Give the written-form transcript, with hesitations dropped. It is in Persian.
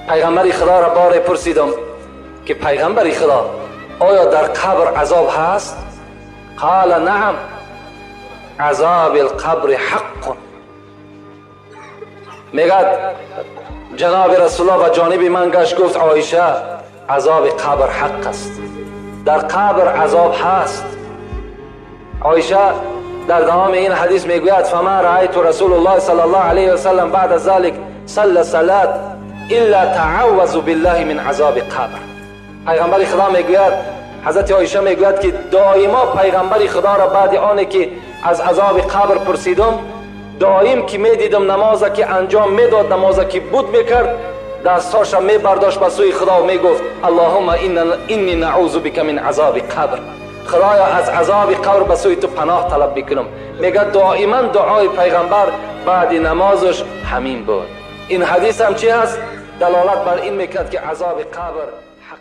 پیغمبر خدا را بار پرسیدم که پیغمبر خدا آیا در قبر عذاب هست؟ قال نعم عذاب القبر حق. میگه جناب رسول الله و جانب من گشت گفت عایشه عذاب قبر حق است، در قبر عذاب هست. عایشه در دوام این حدیث میگوید فما رأیت رسول الله صلی الله علیه و سلم بعد از ذلك صلى صلاة الا تعوذ بالله من عذاب قبر. پیغمبر خدا میگوید، حضرت عایشه میگوید که دائما پیغمبر خدا را بعد آنه که از عذاب قبر پرسیدم، دائم که میدیدم نماز که انجام میداد، نماز که بود میکرد، دستاش را میبرداشت به سوی خدا و میگفت اللهم انی نعوذ بک من عذاب قبر. خدایا از عذاب قبر به سوی تو پناه طلب میکنم. میگه دائما دعای پیغمبر بعد نمازش همین بود. این حدیث هم چی هست؟ دلالت بر این میکرد که عذاب قبر حق